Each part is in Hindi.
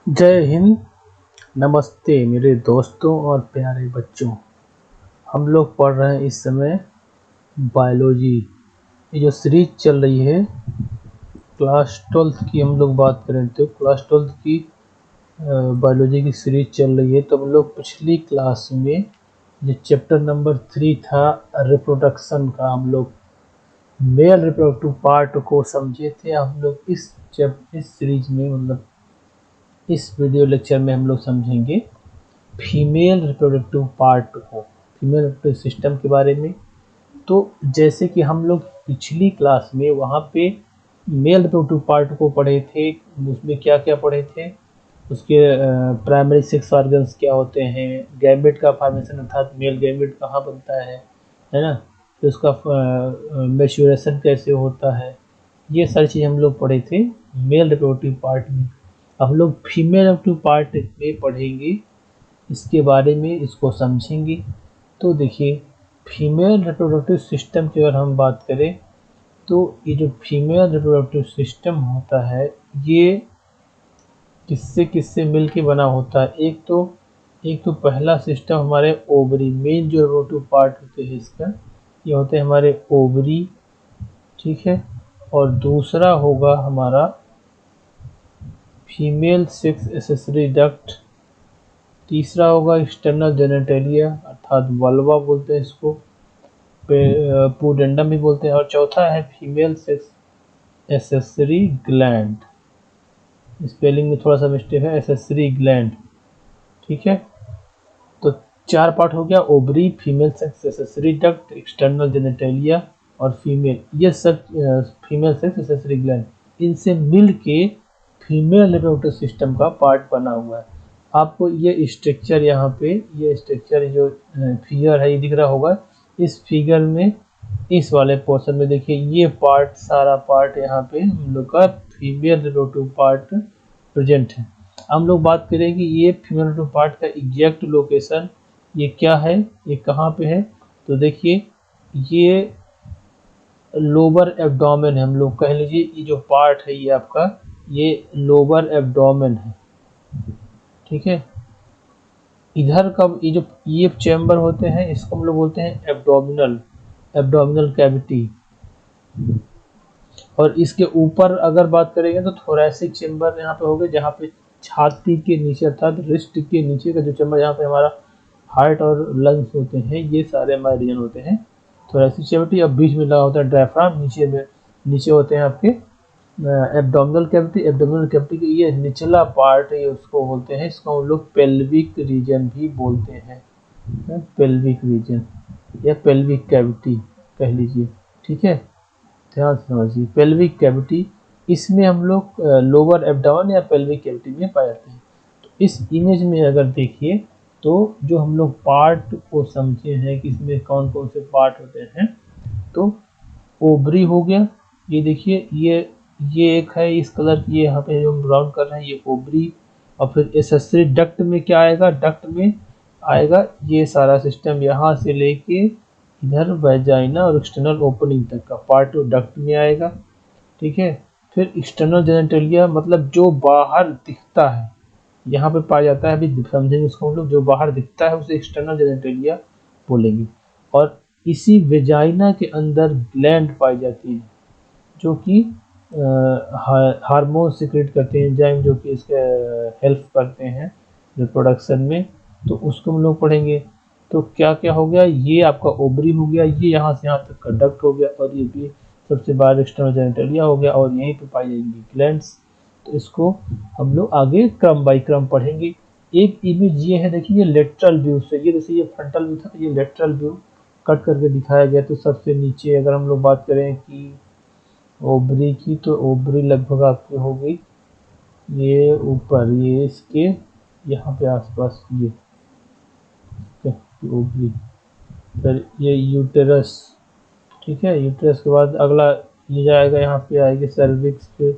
जय हिंद। नमस्ते मेरे दोस्तों और प्यारे बच्चों। हम लोग पढ़ रहे हैं इस समय बायोलॉजी। ये जो सीरीज चल रही है क्लास 12th की हम लोग बात करें तो क्लास 12th की बायोलॉजी की सीरीज चल रही है। तो हम लोग पिछली क्लास में जो चैप्टर नंबर 3 था रिप्रोडक्शन का, हम लोग मेल रिप्रोडक्टिव पार्ट को समझे थे। हम लोग इस सीरीज में मतलब इस वीडियो लेक्चर में हम लोग समझेंगे फीमेल रिप्रोडक्टिव पार्ट को, फीमेल रिप्रोडक्टिव सिस्टम के बारे में। तो जैसे कि हम लोग पिछली क्लास में वहाँ पे मेल रिप्रोडक्टिव पार्ट को पढ़े थे, उसमें क्या क्या पढ़े थे, उसके प्राइमरी सेक्स ऑर्गन्स क्या होते हैं, गैमेट का फॉर्मेशन अर्थात मेल गैमेट कहाँ बनता है ना, तो उसका मैच्योरेशन कैसे होता है, ये सारी चीज़ हम लोग पढ़े थे मेल रिप्रोडक्टिव पार्ट में। हम लोग फीमेल रिप्रोडक्टिव पार्ट में पढ़ेंगे, इसके बारे में इसको समझेंगे। तो देखिए फीमेल रिप्रोडक्टिव सिस्टम की अगर हम बात करें तो ये जो फीमेल रिप्रोडक्टिव सिस्टम होता है ये किससे किससे मिल के बना होता है। एक तो पहला सिस्टम हमारे ओवरी, मेन जो रिप्रोडक्टिव पार्ट होते हैं इसका ये होते हैं हमारे ओवरी, ठीक है। और दूसरा होगा हमारा फीमेल सेक्स एक्सेसरी डक्ट, तीसरा होगा एक्सटर्नल जेनेटेलिया अर्थात वल्वा बोलते हैं इसको, पुडेंडम भी बोलते हैं, और चौथा है female sex accessory gland. Spelling में थोड़ा सा मिस्टेक है, एक्सेसरी ग्लैंड, ठीक है। तो चार पार्ट हो गया, ovary, female sex accessory duct, external genitalia और फीमेल, ये सब फीमेल सेक्स एक्सेसरी ग्लैंड, इनसे मिल के फीमेल रिप्रोडक्टिव सिस्टम का पार्ट बना हुआ है। आपको ये स्ट्रक्चर यहाँ पे, ये स्ट्रक्चर जो फिगर है ये दिख रहा होगा। इस फिगर में इस वाले पोर्शन में देखिए ये पार्ट, सारा पार्ट यहाँ पे हम लोग का फीमेल रिप्रोडक्टिव पार्ट प्रेजेंट है। हम लोग बात करेंगे ये फीमेल रिप्रोडक्टिव पार्ट का एग्जैक्ट लोकेशन ये क्या है, ये कहाँ पे है। तो देखिए ये लोअर एब्डोमेन है, हम लोग कह लीजिए ये जो पार्ट है ये आपका ये लोअर एब्डोमेन है, ठीक है। इधर का ये चैम्बर होते हैं इसको हम लोग बोलते हैं एब्डोमिनल कैविटी। और इसके ऊपर अगर बात करेंगे तो थोरैसिक चैम्बर यहाँ पे हो गए, जहाँ पे छाती के नीचे अर्थात रिस्ट के नीचे का जो चैम्बर, यहाँ पे हमारा हार्ट और लंग्स होते हैं, ये सारे हमारे रीजन होते हैं थोरैसिक कैविटी। और बीच में लगा होता है डायफ्राम, नीचे होते हैं आपके एब्डोमिनल कैविटी। एब्डोमिनल कैविटी के ये निचला पार्ट है उसको बोलते हैं, इसको हम लोग पेल्विक रीजन भी बोलते हैं, पेल्विक रीजन या पेल्विक कैविटी कह लीजिए, ठीक है। ध्यान से समझिए पेल्विक कैविटी, इसमें हम लोग लोअर एब्डोमेन या पेल्विक कैविटी में पाए जाते हैं। तो इस इमेज में अगर देखिए तो जो हम लोग पार्ट को समझे हैं कि इसमें कौन कौन से पार्ट होते हैं, तो ओवरी हो गया, ये देखिए ये एक है इस कलर की, ये यहाँ पे जो हम ब्राउन कर रहे हैं ये ओवरी। और फिर एक्सेसरी डक्ट में क्या आएगा, डक्ट में आएगा ये सारा सिस्टम यहाँ से लेके इधर वेजाइना और एक्सटर्नल ओपनिंग तक का पार्ट डक्ट में आएगा, ठीक है। फिर एक्सटर्नल जेनेटेलिया मतलब जो बाहर दिखता है यहाँ पे पाया जाता है, अभी समझेंगे इसको हम लोग, जो बाहर दिखता है उसे एक्सटर्नल जेनेटेलिया बोलेंगे। और इसी वेजाइना के अंदर ग्लैंड पाई जाती है जो कि हार्मोन सिक्रेट करते हैं, एंजाइम जो कि इसके हेल्प करते हैं रिप्रोडक्शन में, तो उसको हम लोग पढ़ेंगे। तो क्या क्या हो गया, ये आपका ओवरी हो गया, ये यहाँ से यहाँ तक का डक्ट हो गया, और ये भी सबसे बाहर एक्सटर्नल जेनेटेलिया हो गया, और यहीं पे पाई जाएंगी ग्लैंड्स। तो इसको हम लोग आगे क्रम बाई क्रम पढ़ेंगे। एक इमेज ये है, देखिए ये लेटरल व्यू से, ये जैसे ये फ्रंटल व्यू था, ये लेटरल व्यू कट करके दिखाया गया। तो सबसे नीचे अगर हम लोग बात करें कि ओवरी की, तो ओवरी लगभग आपकी हो गई ये ऊपर, ये इसके यहाँ पे आसपास ये ओवरी। फिर ये यूटेरस, ठीक है। यूटेरस के बाद अगला ये जाएगा, यहाँ पे आएगी सर्विक्स पे,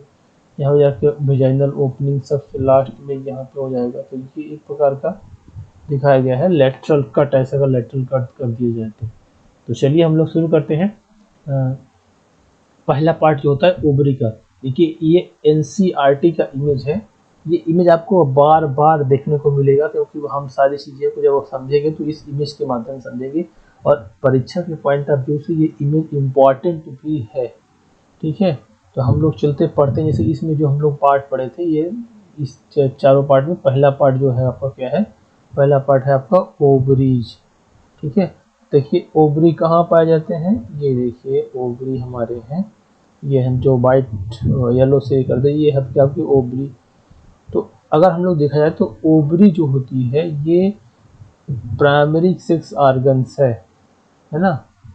यहाँ जाके वेजाइनल ओपनिंग सबसे लास्ट में यहाँ पे हो जाएगा। तो ये एक प्रकार का दिखाया गया है लेटरल कट, ऐसा का लेटरल कट कर दिया जाए तो चलिए हम लोग शुरू करते हैं। पहला पार्ट जो होता है ओवरी का, देखिए ये एनसीईआरटी का इमेज है, ये इमेज आपको बार बार देखने को मिलेगा, क्योंकि हम सारी चीज़ें को जब आप समझेंगे तो इस इमेज के माध्यम से समझेंगे, और परीक्षा के पॉइंट ऑफ व्यू से ये इमेज इम्पॉर्टेंट भी है। ठीक है, तो हम लोग चलते पढ़ते हैं। जैसे इसमें जो हम लोग पार्ट पढ़े थे, ये इस चारों पार्ट में पहला पार्ट जो है आपका क्या है, पहला पार्ट है आपका ओवरीज। ठीक है, देखिए ओवरी कहाँ पाए जाते हैं, ये देखिए ओवरी हमारे हैं, ये हम जो वाइट येलो से कर दे, ये है क्या आपकी ओवरी। तो अगर हम लोग देखा जाए तो ओवरी जो होती है ये प्राइमरी सेक्स ऑर्गन्स है ना।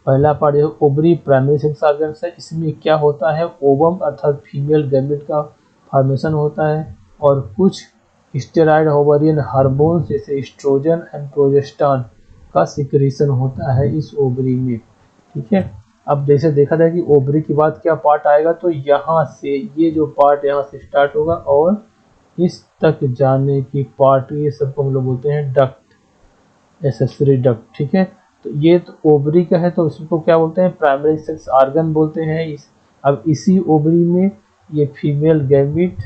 पहला पार्ट जो ओवरी प्राइमरी सेक्स ऑर्गन्स है, इसमें क्या होता है, ओवम अर्थात फीमेल गैमेट का फॉर्मेशन होता है, और कुछ स्टेरॉयड ओवरियन हार्मोन्स जैसे एस्ट्रोजन एंड प्रोजेस्टेरॉन का सिक्रीशन होता है इस ओवरी में। ठीक है, अब जैसे देखा जाए कि ओवरी के बाद क्या पार्ट आएगा, तो यहाँ से ये जो पार्ट यहाँ से स्टार्ट होगा और इस तक जाने की पार्ट, ये सबको हम लोग बोलते हैं डक्ट, एसेसरी डक्ट। ठीक है, तो ये तो ओवरी का है, तो इसको क्या बोलते हैं, प्राइमरी सेक्स ऑर्गन बोलते हैं। अब इसी ओवरी में ये फीमेल गैमीट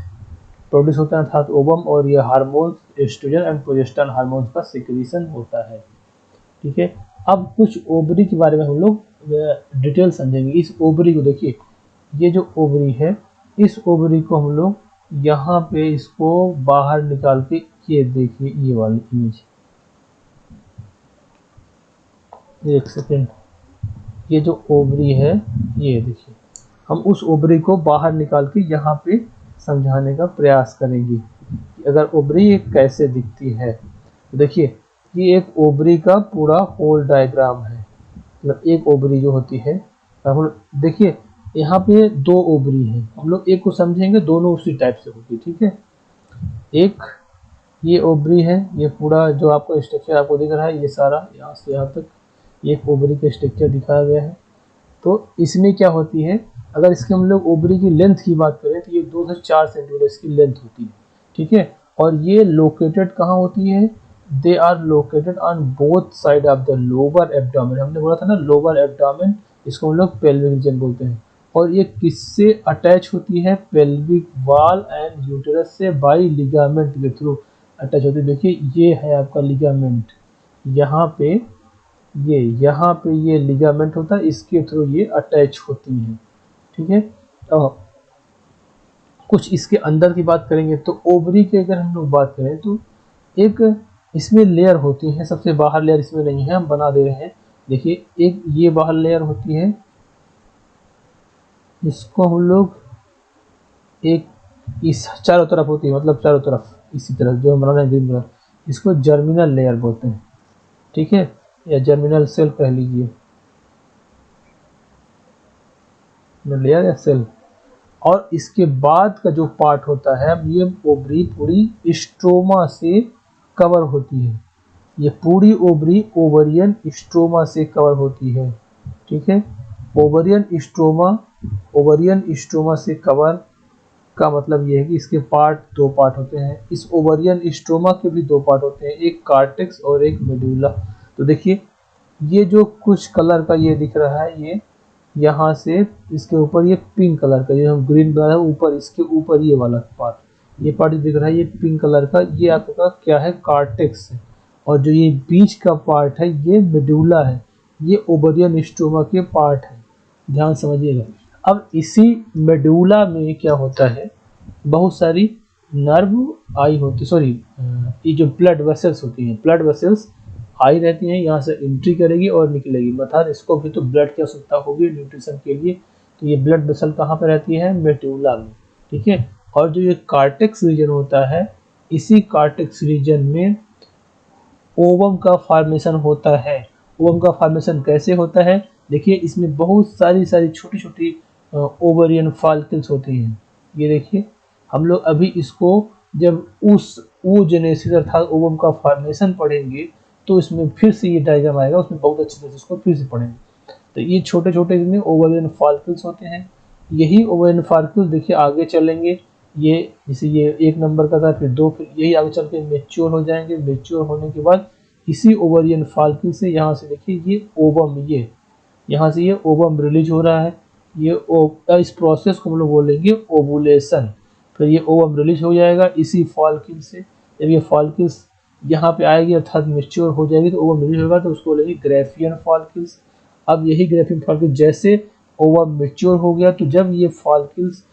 प्रोड्यूस होता है अर्थात ओवम, और ये hormones oestrogen and progesterone hormones का सिक्रीशन होता है। ठीक है, अब कुछ ओवरी के बारे में हम लोग डिटेल समझेंगे। इस ओवरी को देखिए, ये जो ओवरी है, इस ओवरी को हम लोग यहाँ पे इसको बाहर निकाल के, ये देखिए ये वाली इमेज, एक सेकेंड, ये जो ओवरी है ये देखिए, हम उस ओवरी को बाहर निकाल के यहाँ पे समझाने का प्रयास करेंगे कि अगर ओवरी कैसे दिखती है। तो देखिए ये एक ओवरी का पूरा होल डायग्राम है, मतलब एक ओवरी जो होती है, हम देखिए यहाँ पे दो ओवरी है, हम लोग एक को समझेंगे, दोनों उसी टाइप से होगी। ठीक है, एक ये ओवरी है, ये पूरा जो आपको स्ट्रक्चर आपको दिख रहा है, ये सारा यहाँ से यहाँ तक ये एक ओवरी का स्ट्रक्चर दिखाया गया है। तो इसमें क्या होती है, अगर इसके हम लोग ओवरी की लेंथ की बात करें तो ये 2 से 4 सेंटीमीटर इसकी लेंथ होती है। ठीक है, और ये लोकेटेड कहाँ होती है, they are located on both side of the lower abdomen. हमने बोला था ना लोअर एब्डोमेन, इसको हम लोग पेल्विक रीजन बोलते हैं। और ये किससे अटैच होती है, पेल्विक वॉल एंड यूटेरस से बाई लिगामेंट के थ्रू अटैच होती है। देखिए ये है आपका लिगामेंट, यहाँ पे यहाँ पे ये लिगामेंट होता है, इसके थ्रू ये अटैच होती है। ठीक है, कुछ इसके अंदर की बात करेंगे तो ओवरी की अगर हम लोग बात करें तो एक इसमें लेयर होती है, सबसे बाहर लेयर इसमें नहीं है, हम बना दे रहे हैं। देखिए एक ये बाहर लेयर होती है, इसको हम लोग एक इस चारों तरफ होती है, मतलब चारों तरफ इसी तरफ जो हम बना रहे हैं ग्रीन कलर, इसको जर्मिनल लेयर बोलते हैं। ठीक है, या जर्मिनल सेल कह लीजिए, लेयर या सेल। और इसके बाद का जो पार्ट होता है, ये ओवरी पूरी स्ट्रोमा से कवर होती है, ये पूरी ओवरी ओवरियन स्ट्रोमा से कवर होती है। ठीक है, ओवरियन स्ट्रोमा से कवर का मतलब ये है कि इसके पार्ट दो पार्ट होते हैं। इस ओवरियन स्ट्रोमा के भी दो पार्ट होते हैं, एक कार्टेक्स और एक मेडुला। तो देखिए ये जो कुछ कलर का ये दिख रहा है, ये यहाँ से इसके ऊपर ये पिंक कलर का, जो हम ग्रीन बना है ऊपर, इसके ऊपर ये वाला पार्ट, ये पार्ट दिख रहा है ये पिंक कलर का, ये आपका क्या है, कार्टेक्स है। और जो ये बीच का पार्ट है ये मेडुला है, ये ओवरियन स्ट्रोमा के पार्ट है, ध्यान समझिएगा। अब इसी मेडुला में क्या होता है, बहुत सारी नर्व आई होती, सॉरी ये जो ब्लड वेसल्स होती हैं, ब्लड वेसल्स आई रहती हैं, यहाँ से एंट्री करेगी और निकलेगी, मतलब इसको भी तो ब्लड की आवश्यकता होगी न्यूट्रिशन के लिए। तो ये ब्लड वेसल कहाँ पे रहती है, मेडुला में। ठीक है, और जो ये कार्टेक्स रीजन होता है, इसी कार्टेक्स रीजन में ओवम का फॉर्मेशन होता है। ओवम का फॉर्मेशन कैसे होता है, देखिए इसमें बहुत सारी छोटी छोटी ओवरियन फॉलिकल्स होती हैं। ये देखिए हम लोग अभी इसको जब उस oogenesis अर्थात ओवम का फॉर्मेशन पढ़ेंगे तो इसमें फिर से ये डायग्राम आएगा, उसमें बहुत अच्छे से इसको फिर से पढ़ेंगे। तो ये छोटे छोटे इसमें ओवरियन फॉलिकल्स होते हैं। यही ओवरियन फॉलिकल्स देखिए आगे चलेंगे, ये जैसे ये 1 नंबर का था, फिर 2, फिर यही आगे चल के मेच्योर हो जाएंगे। मेच्योर होने के बाद इसी ओवरियन फॉलिकल से यहाँ से देखिए ये ओवम, ये यहाँ से ये ओवम रिलीज हो रहा है। ये इस प्रोसेस को हम लोग बोलेंगे ओवुलेशन। फिर ये ओवम रिलीज हो जाएगा इसी फॉलिकल से। जब ये फॉलिकल्स यहाँ पे आएगी अर्थात मेच्योर हो जाएगी तो ओवम रिलीज होगा तो उसको बोलेंगे ग्रेफियन फॉलिकल्स। अब यही ग्रेफियन फॉलिकल्स जैसे ओवम मेच्योर हो गया तो जब ये फॉलिकल्स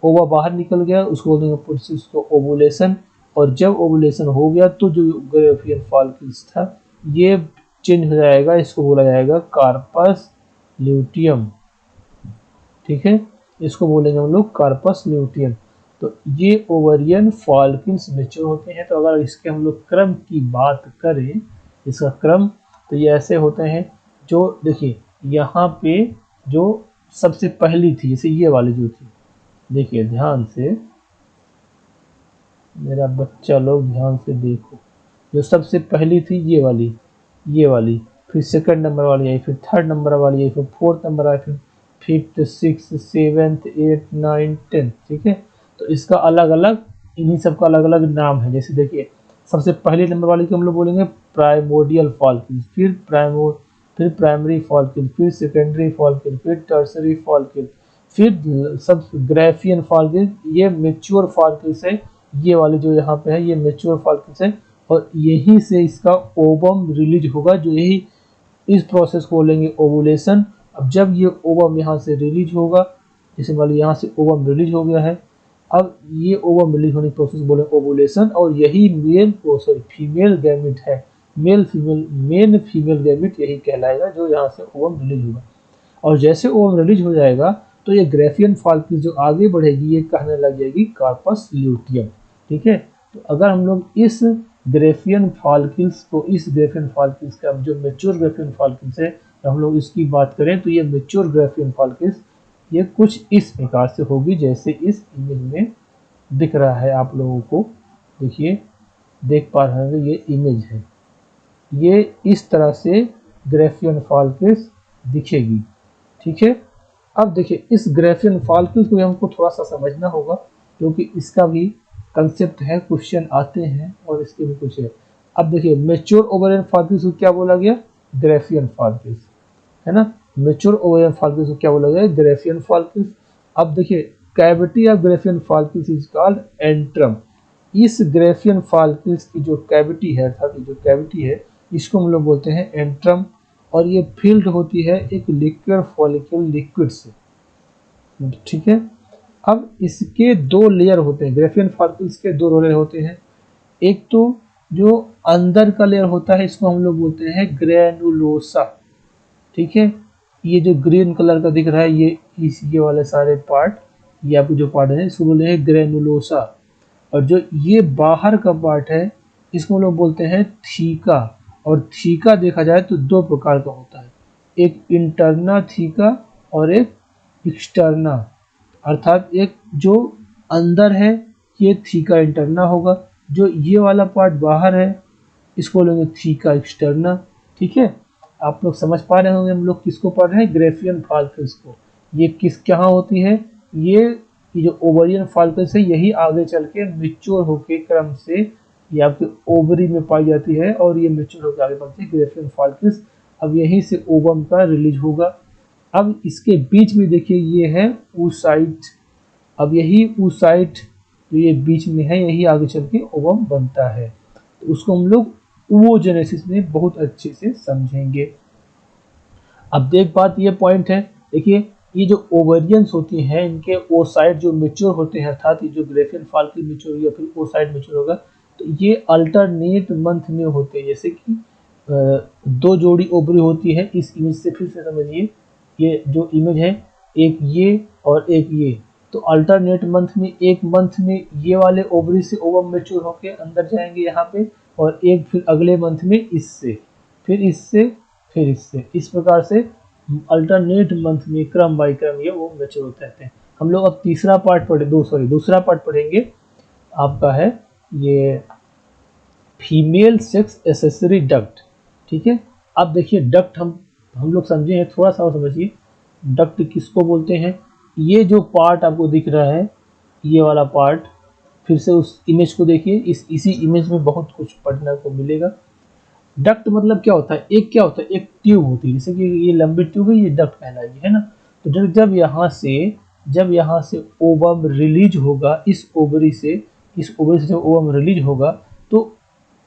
ओवा बाहर निकल गया उसको बोलेंगे प्रोसेस को ओवुलेशन। और जब ओवुलेशन हो गया तो जो ग्रेफियन फॉलिकल्स था ये चेंज हो जाएगा, इसको बोला जाएगा कार्पस ल्यूटियम। ठीक है, इसको बोलेंगे हम लोग कार्पस ल्यूटियम। तो ये ओवरियन फॉलिकल्स मेच्योर होते हैं। तो अगर इसके हम लोग क्रम की बात करें, इसका क्रम तो ये ऐसे होते हैं। जो देखिए यहाँ पे जो सबसे पहली थी, जैसे ये वाली जो थी, देखिए ध्यान से, मेरा बच्चा लोग ध्यान से देखो, जो सबसे पहली थी ये वाली, फिर सेकंड नंबर वाली आई, फिर थर्ड नंबर वाली आई, फिर फोर्थ नंबर आई, फिर fifth, six, seventh, eight, nine, 10। ठीक है, तो इसका अलग अलग, इन्हीं सब का अलग अलग नाम है। जैसे देखिए सबसे पहले नंबर वाली को हम लोग बोलेंगे प्राइमोडियल फॉलिकल, फिर प्राइमरी फॉलिकल, फिर सेकेंडरी फॉलिकल, फिर टर्सरी फॉलिकल, फिर सब ग्रेफियन फॉलिकल। ये मेच्योर फॉलिकल्स है, ये वाले जो यहाँ पे है ये मेच्योर फॉलिकल्स है। और यहीं से इसका ओवम रिलीज होगा, जो यही इस प्रोसेस को बोलेंगे ओवुलेशन। अब जब ये ओवम यहाँ से रिलीज होगा, जैसे मान लीजिए यहाँ से ओवम रिलीज हो गया है, अब ये ओवम रिलीज होने की प्रोसेस बोलेंगे ओवुलेशन। और यही फीमेल गैमेट है, मेन फीमेल गैमेट यही कहलाएगा जो यहाँ से ओवम रिलीज होगा। और जैसे ओवम रिलीज हो जाएगा तो ये ग्रेफियन फॉलिकल जो आगे बढ़ेगी ये कहने लग जाएगी कार्पस ल्यूटियम। ठीक है, तो अगर हम लोग इस ग्रेफियन फॉलिकल्स का जो मेच्योर ग्रेफियन फॉलिकल्स है तो हम लोग इसकी बात करें तो ये मेच्योर ग्रेफियन फॉलिकल्स ये कुछ इस प्रकार से होगी जैसे इस इमेज में दिख रहा है आप लोगों को। देखिए, देख पा रहे हैं ये इमेज है, ये इस तरह से ग्रेफियन फॉलिकल्स दिखेगी। ठीक है, अब देखिए इस ग्रेफियन फॉलिकल्स को हमको थोड़ा सा समझना होगा क्योंकि इसका भी कंसेप्ट है, क्वेश्चन आते हैं और इसके भी कुछ है। अब देखिए मेच्योर ओवरियन फॉलिकल्स को क्या बोला गया, ग्रेफियन फॉलिकल्स, है ना। मेच्योर ओवरियन फॉलिकल्स को क्या बोला गया, ग्रेफियन फॉलिकल्स। अब देखिए cavity of Graafian follicles is called antrum. इस ग्रेफियन फॉलिकल्स की जो कैविटी है, अर्थात जो कैविटी है इसको हम लोग बोलते हैं एंट्रम। और ये फील्ड होती है एक लिक्विड फॉलिकल लिक्विड से। ठीक है, अब इसके दो लेयर होते हैं, ग्रेफियन फॉलिकल्स के दो लेयर होते हैं। एक तो जो अंदर का लेयर होता है इसको हम लोग बोलते हैं ग्रेनुलोसा। ठीक है, ये जो ग्रीन कलर का दिख रहा है ये वाले सारे पार्ट, ये आपको जो पार्ट है इसको बोलते हैं ग्रेनुलोसा। और जो ये बाहर का पार्ट है इसको हम लोग बोलते हैं थीका। और थीका देखा जाए तो दो प्रकार का होता है, एक इंटरना थीका और एक एक्सटर्ना। अर्थात एक जो अंदर है ये थीका इंटरना होगा, जो ये वाला पार्ट बाहर है इसको बोलेंगे थीका एक्सटर्ना। ठीक है, आप लोग समझ पा रहे होंगे हम लोग किसको पढ़ रहे हैं, ग्रेफियन फॉलिकल्स को। ये किस कहाँ होती है, ये जो ओवरियन फॉलिकल्स है यही आगे चल के मेच्योर होके क्रम से ये आपके ओवरी में पाई जाती है और ये मेच्योर होकर आगे बढ़ती है ग्रेफियन फॉलिकल्स। अब यहीं से ओवम का रिलीज होगा। अब इसके बीच में देखिए ये है oocyte। अब यही oocyte जो ये बीच में है यही आगे चल के ओवम बनता है। तो उसको हम लोग oogenesis में बहुत अच्छे से समझेंगे। अब देख बात ये पॉइंट है, देखिए ये जो ओवेरियंस होती हैं इनके oocyte जो मेच्योर होते हैं, अर्थात ये जो ग्रेफियन फॉलिकल मेच्योर या फिर oocyte मेच्योर होगा तो ये अल्टरनेट मंथ में होते हैं। जैसे कि दो जोड़ी ओवरी होती है, इस इमेज से फिर से समझिए, ये जो इमेज है एक ये और एक ये, तो अल्टरनेट मंथ में एक मंथ में ये वाले ओवरी से ओवम मेच्योर होके अंदर जाएंगे यहाँ पे, और एक फिर अगले मंथ में इससे, फिर इससे, फिर इससे, इस प्रकार से अल्टरनेट मंथ में क्रम बाय क्रम ये वो मेच्योर होते रहते हैं। हम लोग अब दूसरा पार्ट पढ़ेंगे, आपका है ये फीमेल सेक्स एसेसरी डक्ट। ठीक है, अब देखिए डक्ट हम लोग समझे हैं, थोड़ा सा समझिए डक्ट किसको बोलते हैं। ये जो पार्ट आपको दिख रहा है ये वाला पार्ट, फिर से उस इमेज को देखिए, इसी इमेज में बहुत कुछ पढ़ने को मिलेगा। डक्ट मतलब क्या होता है, एक क्या होता है, एक ट्यूब होती है, जैसे कि ये लंबी ट्यूब है ये डक्ट कहलाएगी, है ना। तो जब यहाँ से जब यहाँ से ओवम रिलीज होगा इस ओवरी से जब ओवम रिलीज होगा तो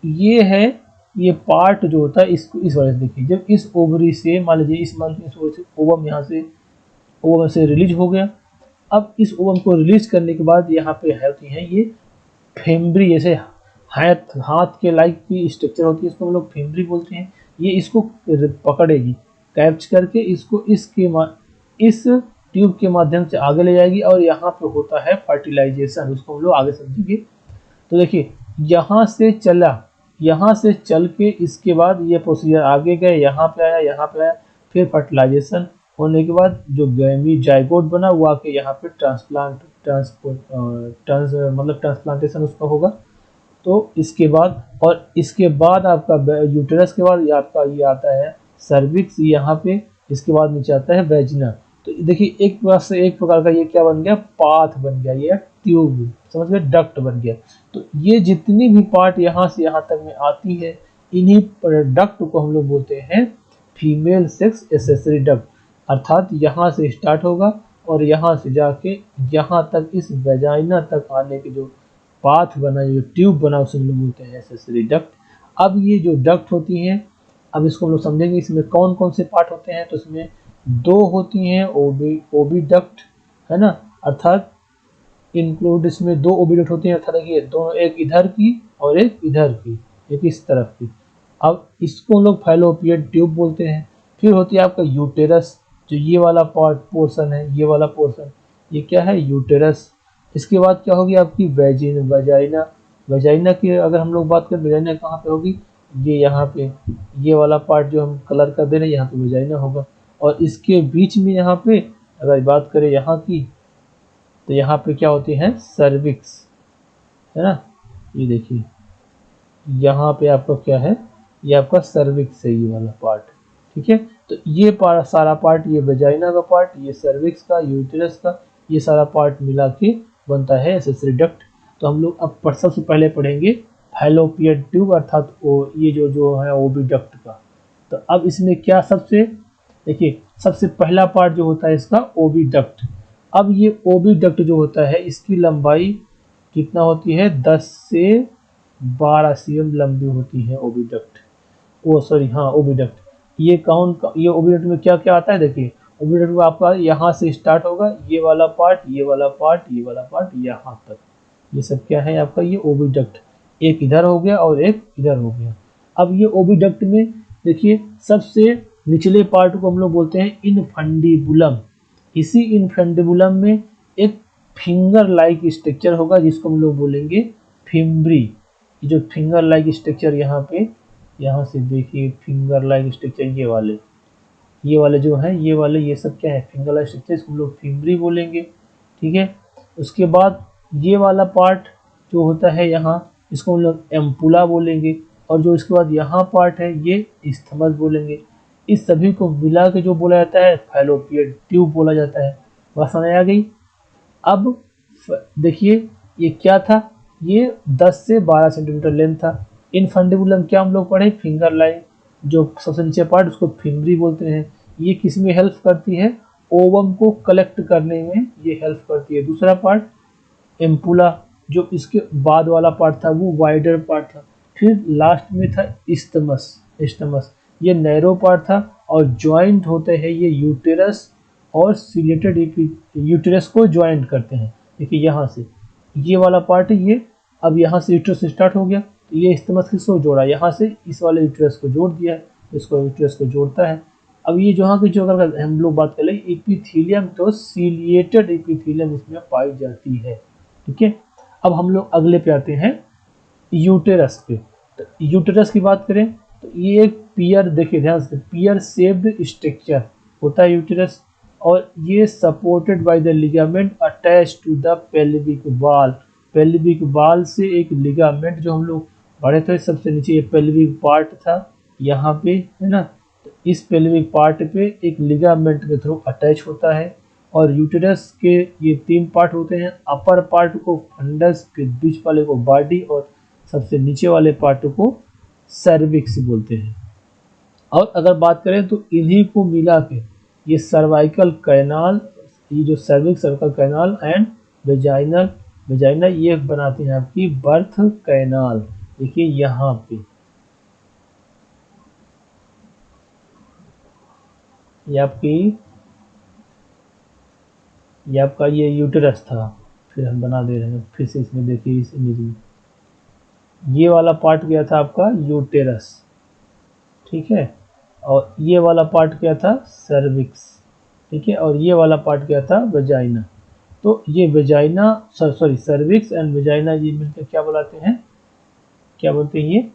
ये है, ये पार्ट जो होता है इसको इस वजह से देखिए, जब इस ओवरी से मान लीजिए इस मंथ में इस ओवरी से ओवम यहाँ से ओवम से रिलीज हो गया। अब इस ओवम को रिलीज करने के बाद यहाँ पे होती है ये फेम्ब्री, जैसे हाथ के लाइक की स्ट्रक्चर होती है, इसको हम लोग फेम्ब्री बोलते हैं। ये इसको पकड़ेगी, कैप्च करके इसको इस ट्यूब के माध्यम से आगे ले जाएगी और यहाँ पे होता है फर्टिलाइजेशन, उसको हम लोग आगे समझेंगे। तो देखिए यहाँ से चल के इसके बाद ये प्रोसीजर आगे गए, यहाँ पे आया, फिर फर्टिलाइजेशन होने के बाद जो गैमी जाइगोट बना वो आके यहाँ पे ट्रांसप्लांटेशन उसका होगा। तो इसके बाद आपका यूटेरस के बाद आपका ये आता है सर्विक्स यहाँ पे, इसके बाद नीचे आता है वेजिना। तो देखिए एक प्रकार का ये क्या बन गया, पाथ बन गया, ये ट्यूब समझ गए, डक्ट बन गया। तो ये जितनी भी पार्ट यहाँ से यहाँ तक में आती है, इन्हीं डक्ट को हम लोग बोलते हैं फीमेल सेक्स एसेसरी डक्ट। अर्थात यहाँ से स्टार्ट होगा और यहाँ से जाके यहाँ तक इस वेजाइना तक आने के जो पाथ बना, जो ट्यूब बना, उसे हम लोग बोलते हैं एसेसरी डक्ट। अब ये जो डक्ट होती हैं, अब इसको हम लोग समझेंगे इसमें कौन कौन से पार्ट होते हैं। तो इसमें दो होती हैं ओबी डक्ट, है ना, अर्थात इंक्लूड इसमें दो ओबी डक्ट होती हैं, अर्थात ये दोनों, एक इधर की और एक इधर की, एक इस तरफ की। अब इसको हम लोग फैलोपियन ट्यूब बोलते हैं। फिर होती है आपका यूटेरस, जो ये वाला पोर्शन है, ये वाला पोर्शन, ये क्या है, यूटेरस। इसके बाद क्या होगी आपकी वजाइना की अगर हम लोग बात करें, वजाइना कहाँ पे होगी, ये यहाँ पे, ये वाला पार्ट जो हम कलर कर दे रहे हैं यहाँ पे वजाइना होगा। और इसके बीच में यहाँ पे अगर बात करें यहाँ की, तो यहाँ पे क्या होती है, सर्विक्स, है ना, ये देखिए यहाँ पे आपका क्या है, ये आपका सर्विक्स है, ये वाला पार्ट, ठीक है। तो ये सारा पार्ट, ये वेजाइना का पार्ट, ये सर्विक्स का, यूटेरस का, ये सारा पार्ट मिला के बनता है एसेसरी डक्ट। तो हम लोग अब सबसे पहले पढ़ेंगे फैलोपियन ट्यूब, अर्थात ये जो है ओबी डक्ट का। तो अब इसमें क्या देखिए सबसे पहला पार्ट जो होता है इसका ओबी डक्ट। अब ये ओबी डक्ट जो होता है इसकी लंबाई कितना होती है, 10 से 12 cm लंबी होती है ओबी डक्ट, ओबी डक्ट। ये ओबी डक्ट में क्या क्या आता है, देखिए ओबी डक्ट में आपका यहाँ से स्टार्ट होगा, ये वाला पार्ट, ये वाला पार्ट, ये वाला पार्ट, यहाँ तक, ये सब क्या है आपका, ये ओबी डक्ट। एक इधर हो गया और एक इधर हो गया। अब ये ओबी डक्ट में देखिए सबसे निचले पार्ट को हम लोग बोलते हैं इनफंडिबुलम। इसी इनफंडिबुलम में एक फिंगर लाइक स्ट्रक्चर होगा जिसको हम लोग बोलेंगे फिम्ब्री। ये जो फिंगर लाइक स्ट्रक्चर यहाँ पे, यहाँ से देखिए फिंगर लाइक स्ट्रक्चर, ये वाले जो है, ये सब क्या है, फिंगर लाइक स्ट्रक्चर, इसको हम लोग फिम्ब्री बोलेंगे, ठीक है। उसके बाद ये वाला पार्ट जो होता है यहाँ, इसको हम लोग एम्पुला बोलेंगे, और जो इसके बाद यहाँ पार्ट है ये इस्थमस बोलेंगे। इस सभी को मिला के जो बोला जाता है फैलोपियन ट्यूब बोला जाता है। बात समझ आ गई। अब देखिए ये क्या था, ये 10 से 12 सेंटीमीटर लेंथ था। इनफंडिबुलम क्या हम लोग पढ़े, फिंगर लाइन, जो सबसे नीचे पार्ट उसको फिम्ब्री बोलते हैं। ये किस में हेल्प करती है, ओवम को कलेक्ट करने में ये हेल्प करती है। दूसरा पार्ट एम्पुला, जो इसके बाद वाला पार्ट था वो वाइडर पार्ट था। फिर लास्ट में था इस्थमस, ये नैरो पार्ट था और ज्वाइंट होते हैं ये यूटेरस और सिलेटेड यूटेरस को ज्वाइंट करते हैं। देखिए यहाँ से ये वाला पार्ट है ये, अब यहाँ से यूटेरस स्टार्ट हो गया, तो ये इस्थमस किसको जोड़ा, यहाँ से इस वाले यूटेरस को जोड़ दिया है, इसको यूटेरस को जोड़ता है। अब ये जहाँ की जो अगर हम लोग बात करें एपिथेलियम, तो सिलिएटेड एपिथेलियम इसमें पाई जाती है, ठीक है। अब हम लोग अगले पे आते हैं यूटेरस पे। तो यूटेरस की बात करें तो ये एक पियर, देखिए ध्यान से, पियर शेप्ड स्ट्रक्चर होता है यूटेरस, और ये supported by the ligament attach to the pelvic wall. Pelvic wall से एक लिगामेंट जो हम लोग पढ़े थे सबसे नीचे, ये पेल्विक पार्ट था यहाँ पे, है ना। तो इस पेल्विक पार्ट पे एक लिगामेंट के थ्रू अटैच होता है। और यूटेरस के ये 3 पार्ट होते हैं, अपर पार्ट को फंडस, फिर बीच वाले को बॉडी, और सबसे नीचे वाले पार्ट को सर्विक्स बोलते हैं। और अगर बात करें तो इन्हीं को मिला के ये सर्वाइकल कैनाल ये जो cervix circle canal and vaginal vagina ये बनाते हैं आपकी बर्थ कैनाल। देखिए यहाँ पे ये आपका ये यूटेरस था, फिर हम बना दे रहे हैं फिर से इसमें। देखिए इस इमेज में ये वाला पार्ट क्या था आपका यूटेरस, ठीक है, और ये वाला पार्ट क्या था सर्विक्स, ठीक है, और ये वाला पार्ट क्या था वेजाइना। तो ये vagina sorry cervix and vagina ये मिलकर क्या बुलाते हैं, क्या बोलते हैं, ये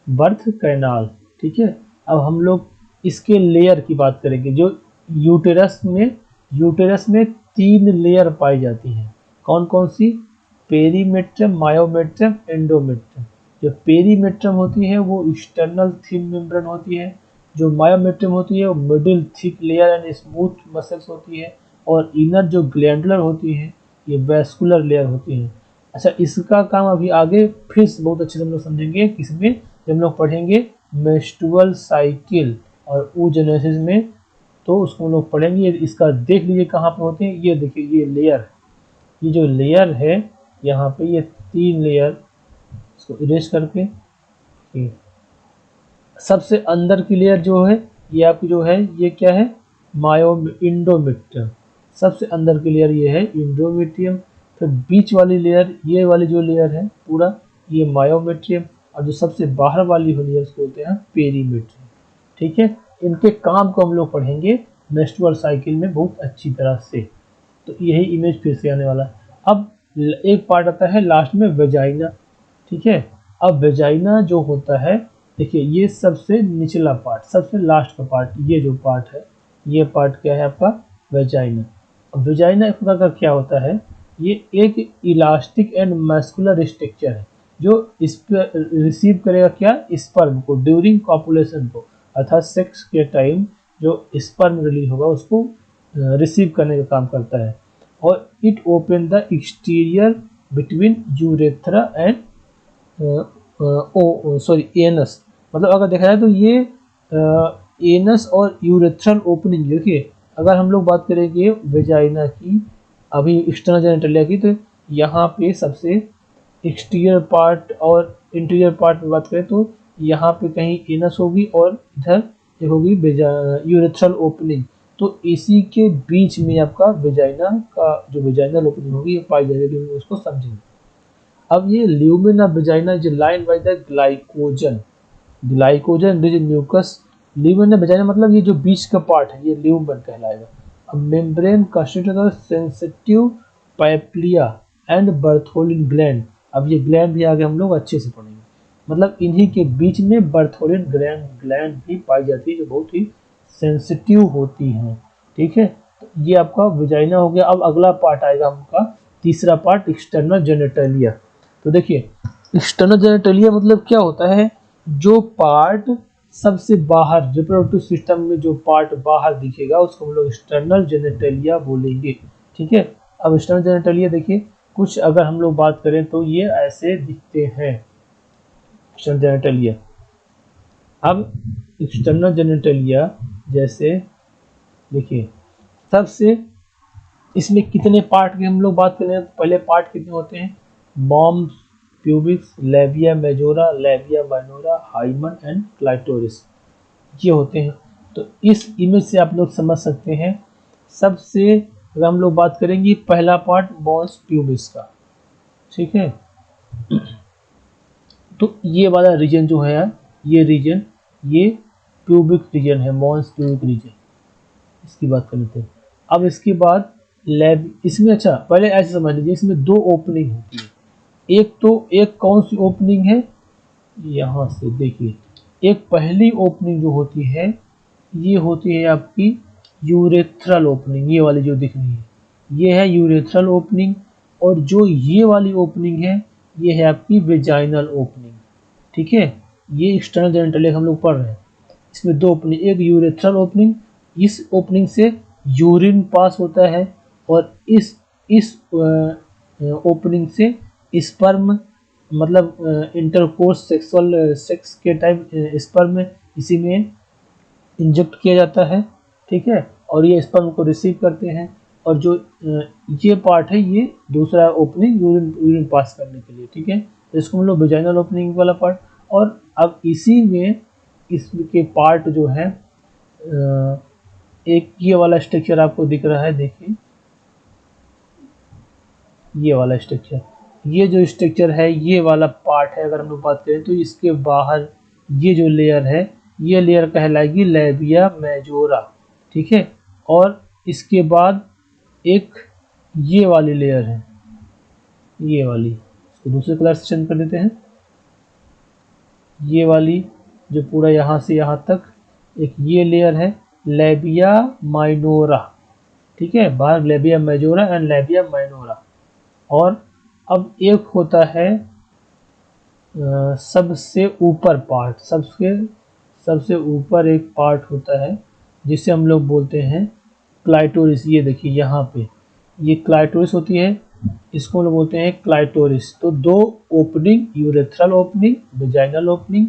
बर्थ कैनाल, ठीक है। अब हम लोग इसके लेयर की बात करेंगे। जो यूटेरस में 3 लेयर पाई जाती हैं। कौन कौन सी, पेरीमेट्रम, मायोमेट्रम, एंडोमेट्रम। जो पेरीमेट्रम होती है वो एक्सटर्नल थिन मेम्ब्रेन होती है, जो मायोमेट्रम होती है वो middle thick layer and smooth muscles होती है, और इनर जो ग्लैंडुलर होती है ये वैस्कुलर लेयर होती है। अच्छा, इसका काम अभी आगे फिर से बहुत अच्छे से हम लोग समझेंगे किसमें, जब हम लोग पढ़ेंगे मेंस्ट्रुअल साइकिल और oogenesis में, तो उसको हम लोग पढ़ेंगे। इसका देख लीजिए कहाँ पे होते हैं, ये देखिए ये लेयर, ये जो लेयर है यहाँ पे ये 3 लेयर, इसको इरेज करके सबसे अंदर की लेयर जो है ये आपकी जो है ये क्या है मायो इंडोमेट्रियम, सबसे अंदर की लेयर ये है इंडोमेट्रियम। फिर बीच वाली लेयर ये वाली जो लेयर है पूरा ये मायोमेट्रियम, और जो सबसे बाहर वाली लेयर उसको बोलते हैं पेरीमेट्रियम, ठीक है। इनके काम को हम लोग पढ़ेंगे मेंस्ट्रुअल साइकिल में बहुत अच्छी तरह से। तो यही इमेज फिर से आने वाला है। अब एक पार्ट आता है लास्ट में वेजाइना, ठीक है। अब वेजाइना जो होता है, देखिए ये सबसे निचला पार्ट, सबसे लास्ट का पार्ट, ये जो पार्ट है ये पार्ट क्या है आपका वेजाइना। अब वेजाइना एक प्रकार का क्या होता है, ये एक इलास्टिक एंड मस्कुलर स्ट्रक्चर है जो इस पर रिसीव करेगा क्या स्पर्म को ड्यूरिंग कॉपुलेशन को, अर्थात सेक्स के टाइम जो स्पर्म रिलीज होगा उसको रिसीव करने का काम करता है। और it open the exterior between urethra and anus. मतलब अगर देखा जाए तो ये एनस और यूरेथ्रल ओपनिंग, देखिए अगर हम लोग बात करेंगे वेजाइना की अभी एक्सटर्नल जेनिटलिया की, तो यहाँ पे सबसे एक्सटीरियर पार्ट और इंटीरियर पार्ट में बात करें तो यहाँ पे कहीं एनस होगी और इधर एक होगी यूरेथ्रल ओपनिंग। तो इसी के बीच में आपका वेजाइना का जो वेजाइनल ओपनिंग होगी ये पाई जाएगी, उसको समझेंगे। अब ये lumen of vagina is line by the glycogen rich mucus. Lumen of vagina मतलब ये जो बीच का पार्ट है ये ल्यूमेन कहलाएगा। अब membrane constitute of sensitive papillae and Bartholin gland. अब ये ग्लैंड भी आगे हम लोग अच्छे से पढ़ेंगे। मतलब इन्हीं के बीच में बर्थोलिन ग्लैंड भी पाई जाती है जो बहुत ही सेंसिटिव होती हैं, ठीक है। तो ये आपका वेजाइना हो गया। अब अगला पार्ट आएगा आपका तीसरा पार्ट एक्सटर्नल जेनिटलिया। तो देखिए एक्सटर्नल जेनिटलिया मतलब क्या होता है, जो पार्ट सबसे बाहर रिप्रोडक्टिव सिस्टम में जो पार्ट बाहर दिखेगा उसको हम लोग एक्सटर्नल जेनिटलिया बोलेंगे, ठीक है। अब एक्सटर्नल जेनिटलिया देखिए कुछ अगर हम लोग बात करें तो ये ऐसे दिखते हैं एक्सटर्नल जेनिटलिया। अब एक्सटर्नल जेनिटलिया जैसे देखिए सबसे इसमें कितने पार्ट की हम लोग बात करें तो पहले पार्ट कितने होते हैं, mons, pubis, labia majora, labia minora, hymen and clitoris, ये होते हैं। तो इस इमेज से आप लोग समझ सकते हैं। सबसे अगर हम लोग बात करेंगे पहला पार्ट मॉन्स प्यूबिक्स का, ठीक है। तो ये वाला रीजन जो है ये रीजन ये प्यूबिक रीजन है, मॉन्स प्यूबिक रीजन, इसकी बात कर लेते हैं। अब इसके बाद लैब इसमें, अच्छा पहले ऐसे समझ लीजिए इसमें 2 ओपनिंग होती है। एक कौन सी ओपनिंग है, यहाँ से देखिए एक पहली ओपनिंग जो होती है ये होती है आपकी यूरेथ्रल ओपनिंग, ये वाली जो दिख रही है ये है यूरेथ्रल ओपनिंग। और जो ये वाली ओपनिंग है ये है आपकी वेजाइनल ओपनिंग, ठीक है। ये एक्सटर्नल जेनिटलिया हम लोग पढ़ रहे हैं। इसमें 2 ओपनिंग, एक यूरेथ्रल ओपनिंग, इस ओपनिंग से यूरिन पास होता है, और इस ओपनिंग से स्पर्म मतलब इंटरकोर्स सेक्स के टाइम स्पर्म इसी में इंजेक्ट किया जाता है, ठीक है। और ये स्पर्म को रिसीव करते हैं और जो ये पार्ट है ये दूसरा ओपनिंग यूरिन पास करने के लिए, ठीक है। तो इसको हम लोग वेजाइनल ओपनिंग वाला पार्ट। और अब इसी में इसके पार्ट जो है एक ये वाला स्ट्रक्चर आपको दिख रहा है, देखिए ये वाला स्ट्रक्चर, ये जो स्ट्रक्चर है ये वाला पार्ट है। अगर हम लोग बात करें तो इसके बाहर ये जो लेयर है ये लेयर कहलाएगी लैबिया मेजोरा, ठीक है। और इसके बाद एक ये वाली लेयर है, ये वाली, इसको दूसरे कलर से चेंज कर देते हैं। ये वाली जो पूरा यहाँ से यहाँ तक एक ये लेयर है लैबिया माइनोरा, ठीक है। बाहर labia majora and labia minora. और अब एक होता है सबसे ऊपर पार्ट, सबसे ऊपर एक पार्ट होता है जिसे हम लोग बोलते हैं क्लाइटोरिस। ये देखिए यहाँ पे ये क्लाइटोरिस होती है, इसको हम लोग बोलते हैं क्लाइटोरिस। तो दो opening, urethral opening, vaginal opening,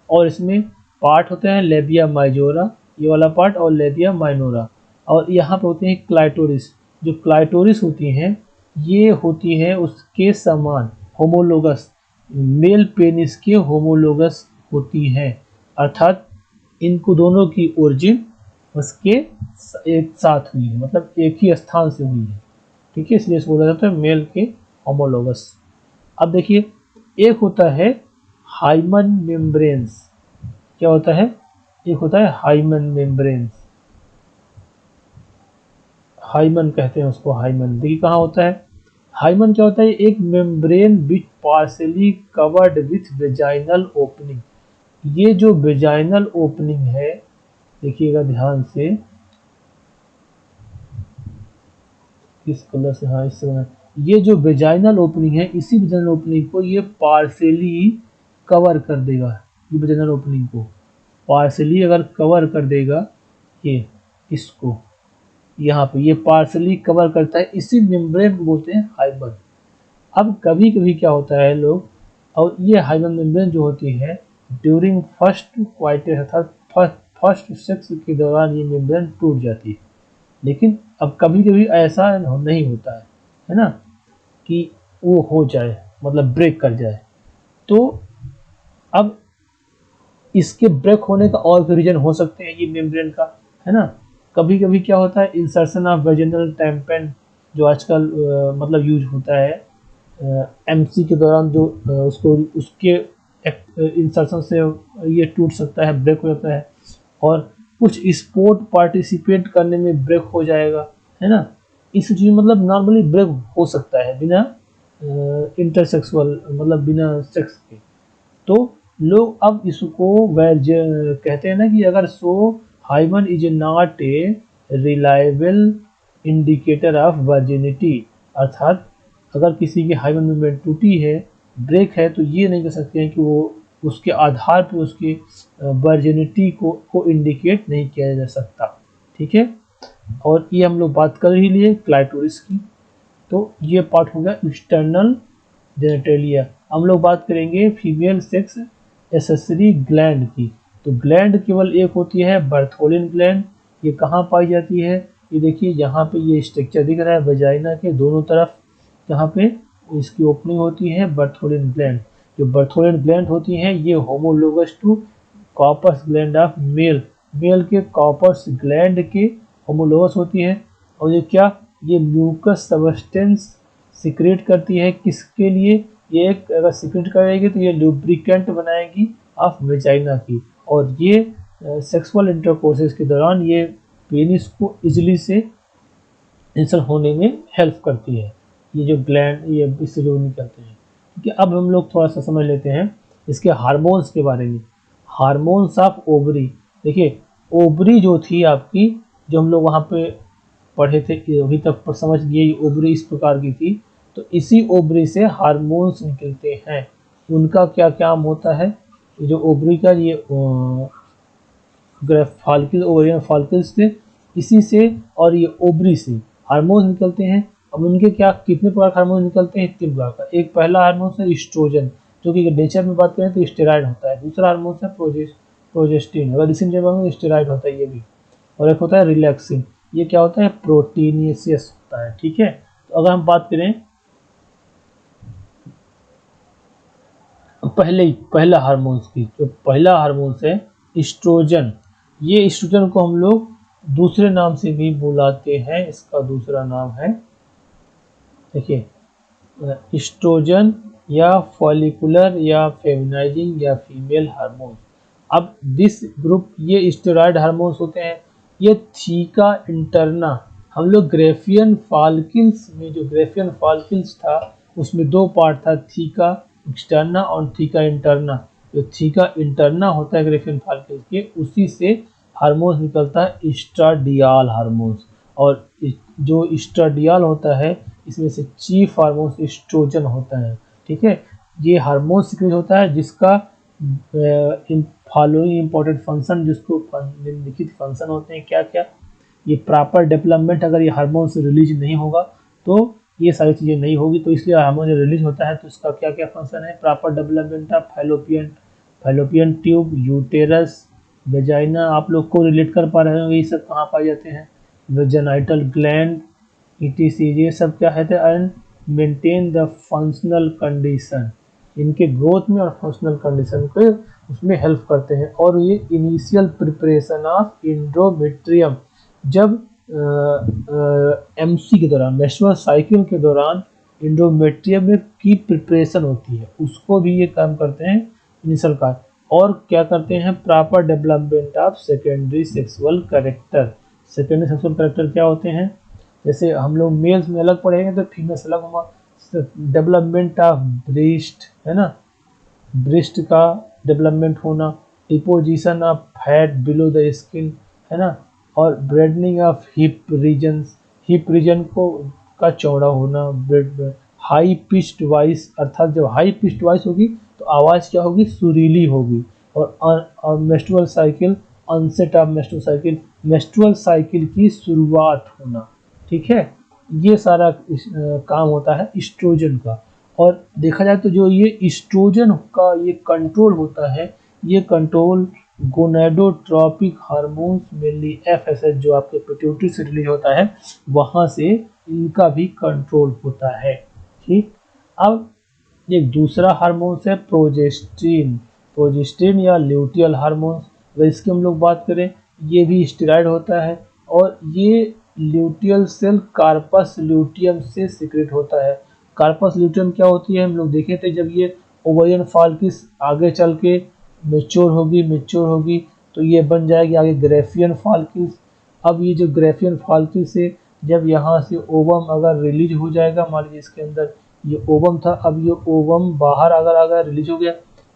और इसमें पार्ट होते हैं लेबिया माइजोरा ये वाला पार्ट और लेबिया माइनोरा। और यहाँ पे होते हैं क्लाइटोरिस। जो क्लाइटोरिस होती हैं ये होती है उसके समान होमोलोगस, मेल पेनिस के होमोलोगस होती है, अर्थात इनको दोनों की ओरिजिन उसके एक साथ हुई है, मतलब एक ही स्थान से हुई है, ठीक है। इसलिए इसको बोला जाता है मेल के होमोलोगस। अब देखिए एक होता है हाइमन मेम्ब्रेन्स। क्या होता है? एक होता है हाइमन मेम्ब्रेन्स, हाइमन कहते हैं उसको, हाइमन। देखिए कहाँ होता है हाइमन? क्या होता है? एक membrane which partially covered with vaginal opening. ये जो वेजाइनल ओपनिंग है, देखिएगा ध्यान से, किस कलर से, हाँ इससे, ये जो वेजाइनल ओपनिंग है इसी वेजाइनल ओपनिंग को ये पार्शली कवर कर देगा। ये वेजाइनल ओपनिंग को पार्शली अगर कवर कर देगा, ये इसको यहाँ पे ये पार्शली कवर करता है, इसी मेम्ब्रेन को बोलते हैं हाइमन। अब कभी कभी क्या होता है लोग, और ये हाइमन मेम्ब्रेन जो होती है ड्यूरिंग फर्स्ट क्वाइटेस अर्थात फर्स्ट सेक्स के दौरान ये मेम्ब्रेन टूट जाती है। लेकिन अब कभी कभी ऐसा नहीं होता है ना, कि वो हो जाए, मतलब ब्रेक कर जाए। तो अब इसके ब्रेक होने का और भी रीजन हो सकते हैं ये मेम्ब्रेन का, है ना। कभी कभी क्या होता है इंसर्शन ऑफ वेजिनल टैम्पेन, जो आजकल मतलब यूज होता है एमसी के दौरान, जो उसको उसके इंसर्शन से ये टूट सकता है, ब्रेक हो जाता है। और कुछ स्पोर्ट पार्टिसिपेट करने में ब्रेक हो जाएगा, है ना। इस चीज मतलब नॉर्मली ब्रेक हो सकता है बिना इंटरसेक्सुअल, मतलब बिना सेक्स के। तो लोग अब इसको कहते हैं ना कि अगर so hymen is not a reliable indicator of virginity, अर्थात अगर किसी की हाइमन मूवमेंट टूटी है, ब्रेक है, तो ये नहीं कह सकते हैं कि वो उसके आधार पर उसके वर्जिनिटी को इंडिकेट नहीं किया जा सकता, ठीक है। और ये हम लोग बात कर ही लिए क्लाइटोरिस की। तो ये पार्ट हो गया एक्सटर्नल जेनेटेलिया। हम लोग बात करेंगे फीमेल सेक्स एसेसरी ग्लैंड की। तो ग्लैंड केवल एक होती है, बर्थोलिन ग्लैंड। ये कहाँ पाई जाती है? ये देखिए यहाँ पे ये स्ट्रक्चर दिख रहा है वजाइना के दोनों तरफ, यहाँ पे इसकी ओपनिंग होती है बर्थोलिन ग्लैंड। जो बर्थोलिन ग्लैंड होती हैं ये homologous to Cowper's gland of male, male के कॉर्पस ग्लैंड के होमोलोगस होती है। और ये क्या, ये म्यूकस सब्सटेंस सिक्रेट करती है, किसके लिए? ये एक अगर सिक्रेट करेगी तो ये लुब्रिकेंट बनाएगी ऑफ वेजाइना की, और ये सेक्सुअल इंटरकोर्सेस के दौरान ये पेनिस को इजिली से इंसर्ट होने में हेल्प करती है। ये जो ग्लैंड ये इससे जो निकलते हैं, ठीक है। अब हम लोग थोड़ा सा समझ लेते हैं इसके हार्मोन्स के बारे में। Hormones of ovary. देखिए ओवरी जो थी आपकी, जो हम लोग वहाँ पे पढ़े थे, अभी तक समझ लिए ओवरी इस प्रकार की थी। तो इसी ओवरी से हार्मोन्स निकलते हैं। उनका क्या काम होता है? ये जो ओवरी का ये फॉलिकल, ओवरियन फॉलिकल्स थे, इसी से और ये ओवरी से हार्मोन्स निकलते हैं। अब उनके क्या, कितने प्रकार के हार्मोन निकलते हैं? 3 प्रकार का। एक पहला हार्मोन है एस्ट्रोजन, जो कि नेचर में बात करें तो स्टेरॉइड होता है। दूसरा हार्मोन है प्रोजेस्टिन, अगर इसी नेचर में स्टेरॉइड होता है ये भी। और एक होता है रिलैक्सिन। ये क्या होता है, प्रोटीनेशियस होता है। ठीक है, तो अगर हम बात करें पहला हार्मोन्स की, जो पहला हार्मोन्स है एस्ट्रोजन। ये एस्ट्रोजन को हम लोग दूसरे नाम से भी बुलाते हैं, इसका दूसरा नाम है, देखिए, एस्ट्रोजन या फॉलिकुलर या फेमिनाइजिंग या फीमेल हार्मोन। अब दिस ग्रुप, ये स्टेरॉयड हार्मोन्स होते हैं, ये थीका इंटरना, हम लोग ग्रेफियन फाल्किल्स में, जो ग्रेफियन फाल्किल्स था उसमें दो पार्ट था, थीका एक्सटर्ना और थीका इंटरना। जो थीका इंटरना होता है ग्रेफियन फाल्किल्स के, उसी से हार्मोन्स निकलता है एस्ट्राडियाल हार्मोन्स। और जो एस्ट्राडियाल होता है, इसमें से चीफ हार्मोन एस्ट्रोजन होता है। ठीक है, ये हार्मोन सीक्रेट होता है जिसका फॉलोइंग इंपॉर्टेंट फंक्शन, जिसको निम्नलिखित फंक्शन होते हैं क्या क्या, ये प्रॉपर डेवलपमेंट, अगर ये हार्मोन से रिलीज नहीं होगा तो ये सारी चीज़ें नहीं होगी, तो इसलिए हार्मोन जब रिलीज होता है तो इसका क्या क्या फंक्शन है, proper development of fallopian tube, uterus, vagina, आप लोग को रिलेट कर पा रहे हो ये सब कहाँ पाए जाते हैं, वेजाइनल ग्लैंड, ETC, ये सब क्या है, and maintain the functional condition, इनके ग्रोथ में और फंक्शनल कंडीशन को उसमें हेल्प करते हैं। और ये इनिशियल प्रिपरेशन ऑफ इंडोमेट्रियम, जब MC के दौरान, मेंस्ट्रुअल साइकिल के दौरान इंडोमेट्रियम में की प्रिपरेशन होती है, उसको भी ये काम करते हैं इनिशियल का। और क्या करते हैं, proper development of secondary sexual character. Secondary sexual character क्या होते हैं, जैसे हम लोग मेल्स में अलग पढ़ेंगे तो फीमेल्स अलग होगा। डेवलपमेंट ऑफ ब्रेस्ट है ना, ब्रेस्ट का डेवलपमेंट होना, deposition of fat below the skin है ना, और ब्रेडनिंग ऑफ हिप रीजन को का चौड़ा होना, हाई पिच्ड वॉइस, अर्थात जब हाई पिच्ड वॉइस होगी तो आवाज़ क्या होगी, सुरीली होगी। और menstrual cycle, onset of menstrual cycle की शुरुआत होना। ठीक है, ये सारा काम होता है एस्ट्रोजन का। और देखा जाए तो जो ये एस्ट्रोजन का ये कंट्रोल होता है, ये control gonadotropic hormones mainly FSH जो आपके पिट्यूटरी से रिलीज होता है, वहाँ से इनका भी कंट्रोल होता है। ठीक, अब एक दूसरा हार्मोन्स है प्रोजेस्टिन या ल्यूटियल हार्मोन्स। अगर इसकी हम लोग बात करें, ये भी स्टेरॉइड होता है और ये ल्यूटियल सेल कार्पस ल्यूटियम से सीक्रेट होता है। कार्पस ल्यूटियम क्या होती है, हम लोग देखे थे, जब ये ओवेरियन फॉलिकल्स आगे चल के मेच्योर होगी तो ये बन जाएगी आगे ग्रेफियन फॉलिकल्स। अब ये जो ग्रेफियन फॉलिकल्स से जब यहाँ से ओवम अगर रिलीज हो जाएगा, मान लीजिए इसके अंदर ये ओवम था, अब ये ओवम बाहर अगर रिलीज हो गया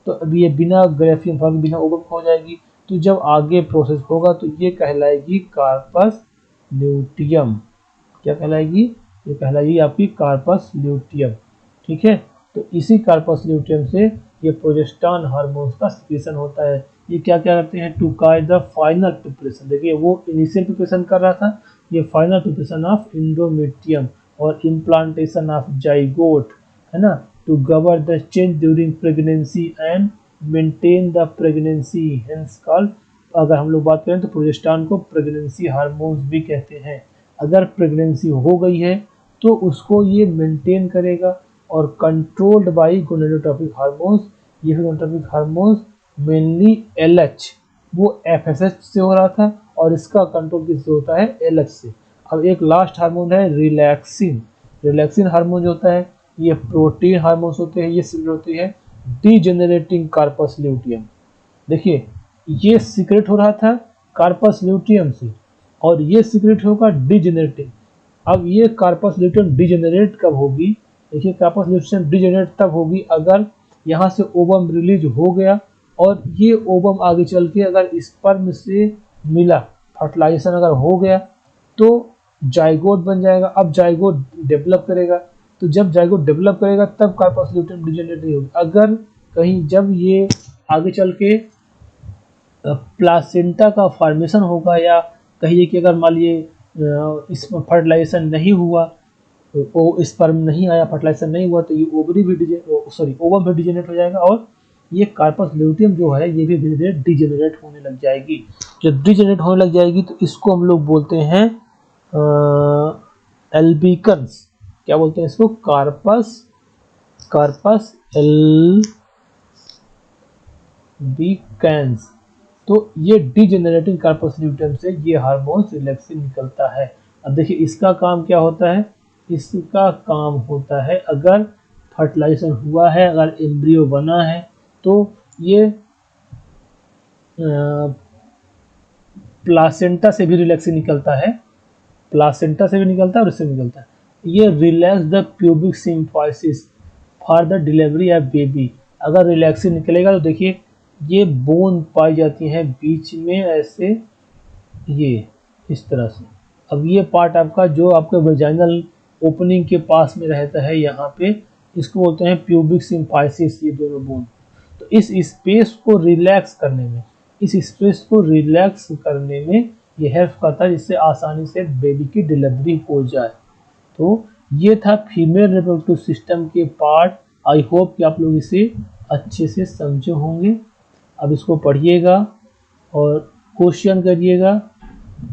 तो अब ये बिना ग्रेफियन फॉलिकल, बिना ओवम हो जाएगी। तो जब आगे प्रोसेस होगा तो ये कहलाएगी कार्पस ल्यूटियम। क्या कहलाएगी, ये कहलाएगी आपकी कार्पस ल्यूटियम। ठीक है, तो इसी कार्पस ल्यूटियम से ये प्रोजेस्टेरॉन हार्मोन्स का सिक्रेशन होता है। ये क्या क्या करते हैं, to guide the final preparation, देखिए वो इनिशियल प्रिपरेशन कर रहा था, ये फाइनल प्रिपरेशन ऑफ इंडोमेट्रियम और इम्प्लांटेशन ऑफ जाइगोट है ना, to govern the change during pregnancy and maintain the pregnancy, hence called. अगर हम लोग बात करें तो प्रोजेस्टेरॉन को प्रेगनेंसी हार्मोन्स भी कहते हैं। अगर प्रेगनेंसी हो गई है तो उसको ये मेंटेन करेगा। और कंट्रोल्ड बाय गोनेडोट्रोपिक हार्मोन्स, ये गोनेडोट्रोपिक हार्मोन्स मेनली LH, वो FSH से हो रहा था और इसका कंट्रोल किससे होता है, LH से। अब एक लास्ट हार्मोन है रिलैक्सिन हार्मोन जो होता है, ये प्रोटीन हार्मोन्स होते हैं, ये सीक्रेट होती है डीजेनरेटिंग कार्पस ल्यूटियम। देखिए ये सीक्रेट हो रहा था कार्पस ल्यूटियम से और ये सीक्रेट होगा डीजेनरेटिंग। अब ये कार्पस ल्यूटियम डीजेनरेट कब होगी, देखिए कार्पस ल्यूटियम डीजेनरेट तब होगी अगर यहाँ से ओवम रिलीज हो गया और ये ओवम आगे चल के अगर स्पर्म से मिला, फर्टिलाइजेशन अगर हो गया तो जाइगोट बन जाएगा। अब जाइगोट डेवलप करेगा, तो जब जाइगोट डेवलप करेगा तब कार्पस ल्यूटियम डीजेनरेट नहीं होगी। अगर कहीं जब ये आगे चल के प्लासेंटा का फॉर्मेशन होगा या कहिए कि अगर मान लीजिए इसमें फर्टिलाइजेशन नहीं हुआ, तो स्पर्म नहीं आया, फर्टिलाइजेशन नहीं हुआ, तो ये ओवरी भी ओवम भी डिजेनरेट हो जाएगा और ये कार्पस ल्यूटियम जो है ये भी धीरे धीरे डिजेनरेट होने लग जाएगी। जब डिजेनरेट होने लग जाएगी तो इसको हम लोग बोलते हैं एल्बिकन्स, क्या बोलते हैं इसको, कार्पस एल्बिकन्स। तो ये डिजेनरेटिंग कार्पस ल्यूटेम से ये हार्मोन रिलैक्सिन निकलता है। अब देखिए इसका काम क्या होता है, इसका काम होता है अगर फर्टिलाइजेशन हुआ है, अगर एम्ब्रियो बना है, तो ये प्लासेंटा से भी रिलैक्सिन निकलता है, प्लासेंटा से भी निकलता है और इससे निकलता है। ये relax the pubic symphysis for the delivery of baby. अगर रिलैक्सिन निकलेगा तो देखिए ये बोन पाई जाती हैं बीच में ऐसे, ये इस तरह से। अब ये पार्ट आपका जो आपके वेजाइनल ओपनिंग के पास में रहता है यहाँ पे, इसको बोलते हैं प्यूबिक सिम्फाइसिस, ये दोनों बोन। तो इस स्पेस को रिलैक्स करने में, ये हेल्प करता है जिससे आसानी से बेबी की डिलीवरी हो जाए। तो ये था फीमेल रिप्रोडक्टिव सिस्टम के पार्ट। आई होप कि आप लोग इसे अच्छे से समझे होंगे। अब इसको पढ़िएगा और क्वेश्चन करिएगा।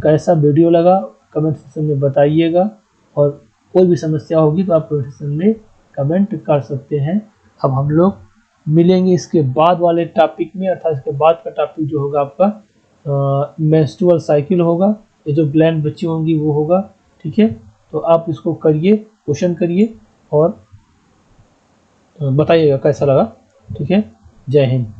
कैसा वीडियो लगा कमेंट सेक्शन में बताइएगा, और कोई भी समस्या होगी तो आप कमेंट सेक्शन में कमेंट कर सकते हैं। अब हम लोग मिलेंगे इसके बाद वाले टॉपिक में, अर्थात इसके बाद का टॉपिक जो होगा आपका मेंस्ट्रुअल साइकिल होगा, ये जो ग्लैंड बच्ची होंगी वो होगा। ठीक है, तो आप इसको करिए, क्वेश्चन करिए और बताइएगा कैसा लगा। ठीक है, जय हिंद।